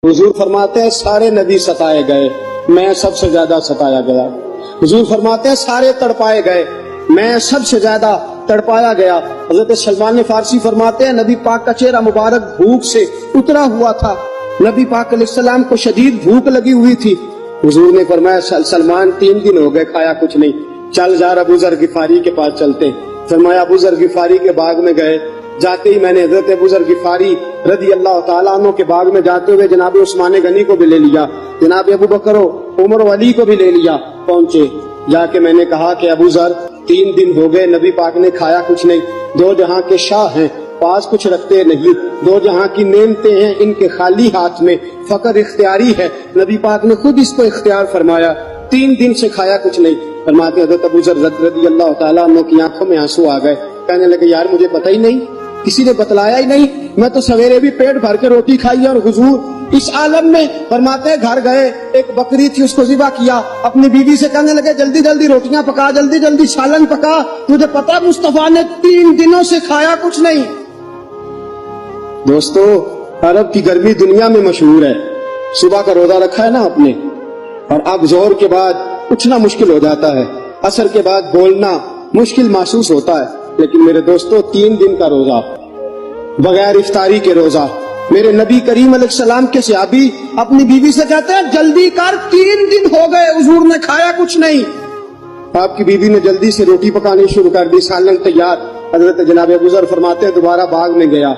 حضور فرماتے ہیں سارے نبی ستائے گئے، میں سب سے زیادہ ستایا گیا۔ حضور فرماتے ہیں سارے تڑپائے گئے، میں سب سے زیادہ تڑپایا گیا۔ حضرت سلمان فارسی فرماتے ہیں نبی پاک کا چہرہ مبارک بھوک سے اترا ہوا تھا، نبی پاک علیہ السلام کو شدید بھوک لگی ہوئی تھی۔ حضور نے فرمایا سلمان 3 دن ہو گئے کھایا کچھ نہیں، چل جا ابو ذر غفاری کے پاس چلتے۔ فرمایا ابو ذر غفاری کے باغ میں گئے، جاتے ہی میں نے حضرت ابو ذر غفاری رضی اللہ تعالیٰ عنہ کے باغ میں جاتے ہوئے جناب عثمان غنی کو بھی لے لیا، جناب ابو بکر و عمر و علی کو بھی لے لیا۔ پہنچے، جا کے میں نے کہا کہ ابو ذر 3 دن ہو گئے نبی پاک نے کھایا کچھ نہیں، 2 جہاں کے شاہ ہیں، پاس کچھ رکھتے نہیں، 2 جہاں کی نعمتیں ہیں ان کے خالی ہاتھ میں، فقر اختیاری ہے، نبی پاک نے خود اس کو اختیار فرمایا، 3 دن سے کھایا کچھ نہیں۔ فرماتے حضرت ابو ذر رضی اللہ تعالیٰ عنہ کی آنکھوں میں آنسو آ گئے، کہنے لگے یار مجھے پتہ ہی نہیں، کسی نے بتلایا ہی نہیں، میں تو سویرے بھی پیٹ بھر کے روٹی کھائی اور حضور اس عالم میں۔ فرماتے گھر گئے، ایک بکری تھی اس کو ذبح کیا، اپنی بیوی سے کہنے لگے جلدی جلدی روٹیاں پکا، جلدی جلدی سالن پکا، تجھے پتا مصطفیٰ نے 3 دنوں سے کھایا کچھ نہیں۔ دوستو عرب کی گرمی دنیا میں مشہور ہے، صبح کا روزہ رکھا ہے نا آپ نے، اور اب ظہر کے بعد اٹھنا مشکل ہو جاتا ہے، عصر کے بعد بولنا مشکل محسوس ہوتا ہے، لیکن میرے دوستو 3 دن کا روزہ بغیر افطاری کے روزہ، میرے نبی کریم علیہ السلام کے صحابی اپنی بیوی سے کہتے ہیں جلدی کر 3 دن ہو گئے حضور نے کھایا کچھ نہیں۔ آپ کی بیوی نے جلدی سے روٹی پکانی شروع کر دی، سالن تیار۔ حضرت جناب ابو ذر فرماتے ہیں دوبارہ باغ میں گیا،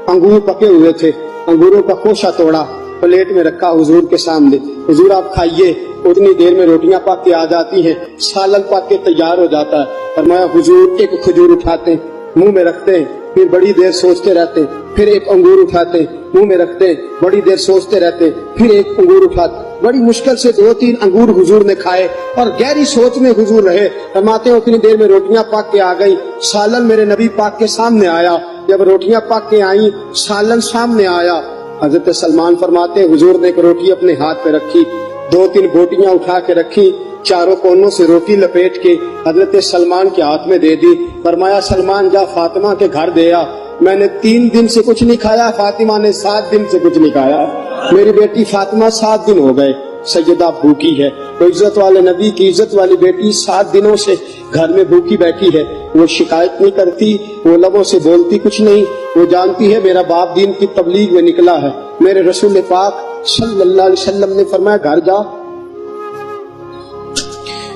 انگور پکے ہوئے تھے، انگوروں کا خوشہ توڑا، پلیٹ میں رکھا حضور کے سامنے، حضور آپ کھائیے۔ اتنی دیر میں روٹیاں پک کے آ جاتی ہیں، سالن پک کے تیار ہو جاتا ہے۔ فرمایا حضور ایک کھجور اٹھاتے ہیں، منہ میں رکھتے ہیں، پھر بڑی دیر سوچتے رہتے ہیں، پھر ایک انگور اٹھاتے ہیں، منہ میں رکھتے ہیں، بڑی دیر سوچتے رہتے ہیں، پھر ایک انگور اٹھاتے، بڑی مشکل سے 2-3 انگور حضور نے کھائے اور گہری سوچ میں حضور رہے۔ فرماتے ہیں اتنی دیر میں روٹیاں پک کے آ گئی، سالن میرے نبی پاک کے سامنے آیا۔ جب روٹیاں پک کے آئیں، سالن سامنے آیا، حضرت سلمان فرماتے ہیں حضور نے ایک روٹی اپنے ہاتھ پہ رکھی، 2-3 بوٹیاں اٹھا کے رکھی، چاروں کونوں سے روٹی لپیٹ کے حضرت سلمان کے ہاتھ میں دے دی۔ فرمایا سلمان جا فاطمہ کے گھر دے آ، میں نے 3 دن سے کچھ نہیں کھایا، فاطمہ نے 7 دن سے کچھ نہیں کھایا، میری بیٹی فاطمہ 7 دن ہو گئے سیدہ بھوکی ہے۔ وہ عزت والے نبی کی عزت والی بیٹی 7 دنوں سے گھر میں بھوکی بیٹھی ہے، وہ شکایت نہیں کرتی، وہ لبوں سے بولتی کچھ نہیں، وہ جانتی ہے میرا باپ دین کی تبلیغ میں نکلا ہے۔ میرے رسول پاک صلی اللہ علیہ وسلم نے فرمایا گھر جا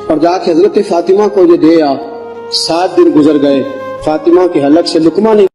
اور جا کے حضرت فاطمہ کو یہ دے آ۔ 7 دن گزر گئے، فاطمہ کے حلق سے لقمہ نہیں